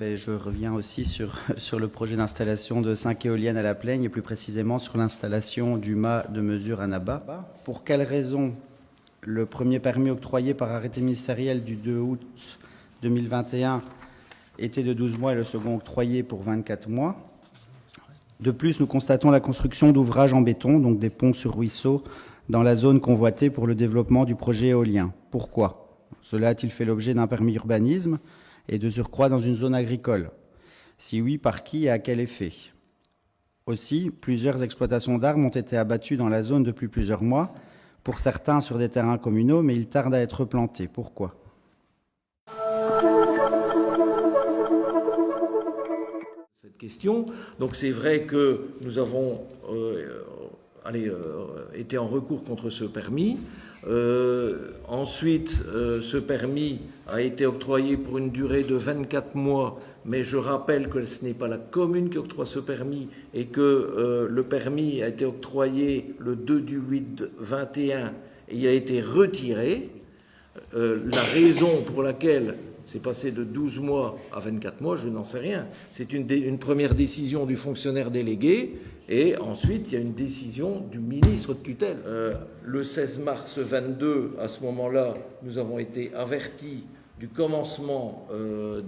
Je reviens aussi sur le projet d'installation de 5 éoliennes à la Plaigne et plus précisément sur l'installation du mât de mesure à Naba. Pour quelles raisons le premier permis octroyé par arrêté ministériel du 2 août 2021 était de 12 mois et le second octroyé pour 24 mois? De plus, nous constatons la construction d'ouvrages en béton, donc des ponts sur ruisseaux, dans la zone convoitée pour le développement du projet éolien. Pourquoi? Cela a-t-il fait l'objet d'un permis urbanisme et de surcroît dans une zone agricole? Si oui, par qui et à quel effet? Aussi, plusieurs exploitations d'arbres ont été abattues dans la zone depuis plusieurs mois, pour certains sur des terrains communaux, mais ils tardent à être replantés. Pourquoi? Cette question. Donc c'est vrai que nous avons été en recours contre ce permis. Ensuite, ce permis a été octroyé pour une durée de 24 mois, mais je rappelle que ce n'est pas la commune qui octroie ce permis et que le permis a été octroyé le 2/8/21 et il a été retiré. La raison pour laquelle c'est passé de 12 mois à 24 mois, je n'en sais rien. C'est une première décision du fonctionnaire délégué et ensuite il y a une décision du ministre de tutelle. Le 16 mars 22, à ce moment-là, nous avons été avertis du commencement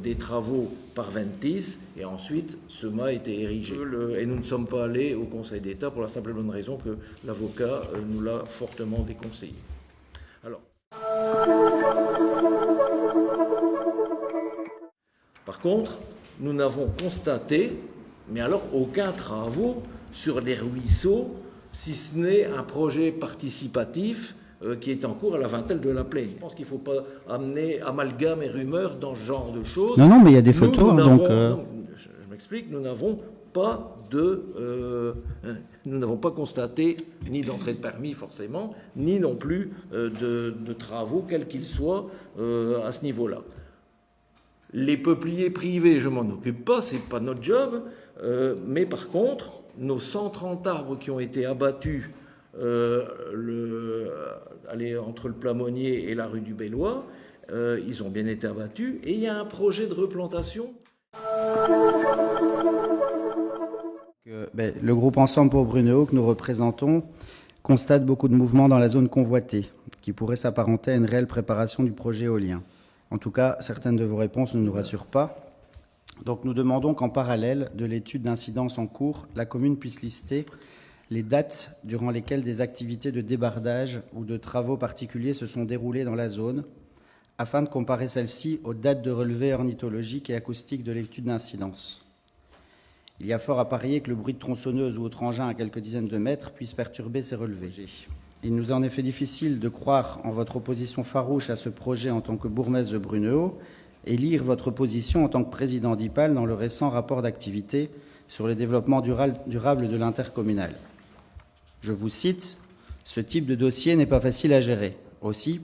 des travaux par Ventis et ensuite ce mât a été érigé. Et nous ne sommes pas allés au Conseil d'État pour la simple et bonne raison que l'avocat nous l'a fortement déconseillé. Alors, par contre, nous n'avons constaté, mais alors aucun travaux sur les ruisseaux, si ce n'est un projet participatif qui est en cours à la Vintelle de la Plaigne. Je pense qu'il ne faut pas amener amalgame et rumeurs dans ce genre de choses. Non, mais il y a des photos. Je m'explique, nous n'avons pas nous n'avons pas constaté ni d'entrée de permis forcément, ni non plus de travaux, quels qu'ils soient, à ce niveau-là. Les peupliers privés, je m'en occupe pas, c'est pas notre job, mais par contre, nos 130 arbres qui ont été abattus entre le Plamonnier et la rue du Bellois, ils ont bien été abattus, et il y a un projet de replantation. Le groupe Ensemble pour Brunehaut que nous représentons constate beaucoup de mouvements dans la zone convoitée, qui pourrait s'apparenter à une réelle préparation du projet éolien. En tout cas, certaines de vos réponses ne nous rassurent pas. Donc nous demandons qu'en parallèle de l'étude d'incidence en cours, la commune puisse lister les dates durant lesquelles des activités de débardage ou de travaux particuliers se sont déroulées dans la zone, afin de comparer celles-ci aux dates de relevé ornithologique et acoustique de l'étude d'incidence. Il y a fort à parier que le bruit de tronçonneuse ou autre engin à quelques dizaines de mètres puisse perturber ces relevés. Il nous est en effet difficile de croire en votre opposition farouche à ce projet en tant que bourgmestre de Brunehaut et lire votre position en tant que président d'IPAL dans le récent rapport d'activité sur le développement durable de l'intercommunal. Je vous cite, « Ce type de dossier n'est pas facile à gérer. Aussi,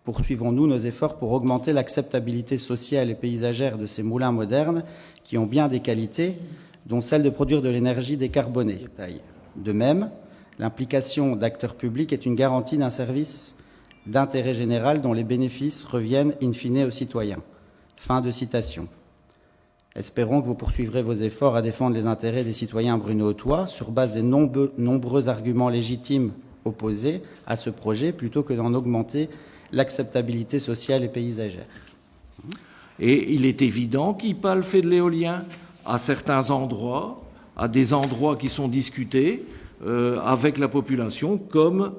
poursuivons-nous nos efforts pour augmenter l'acceptabilité sociale et paysagère de ces moulins modernes qui ont bien des qualités, dont celle de produire de l'énergie décarbonée. De même, l'implication d'acteurs publics est une garantie d'un service d'intérêt général dont les bénéfices reviennent in fine aux citoyens. » Fin de citation. Espérons que vous poursuivrez vos efforts à défendre les intérêts des citoyens brunehautaois sur base des nombreux arguments légitimes opposés à ce projet plutôt que d'en augmenter l'acceptabilité sociale et paysagère. Et il est évident qu'IPAL fait de l'éolien à certains endroits, à des endroits qui sont discutés avec la population, comme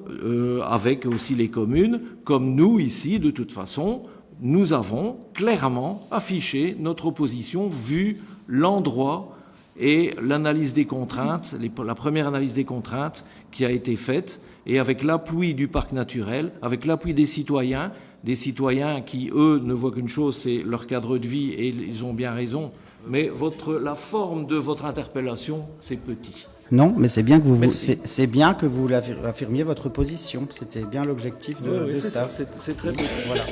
avec aussi les communes, comme nous ici, de toute façon, nous avons clairement affiché notre opposition vu l'endroit et l'analyse des contraintes, la première analyse des contraintes qui a été faite, et avec l'appui du parc naturel, avec l'appui des citoyens qui, eux, ne voient qu'une chose, c'est leur cadre de vie, et ils ont bien raison, mais la forme de votre interpellation, c'est petit. Non, mais c'est bien que vous affirmiez votre position. C'était bien l'objectif de ça. C'est très bien. Voilà.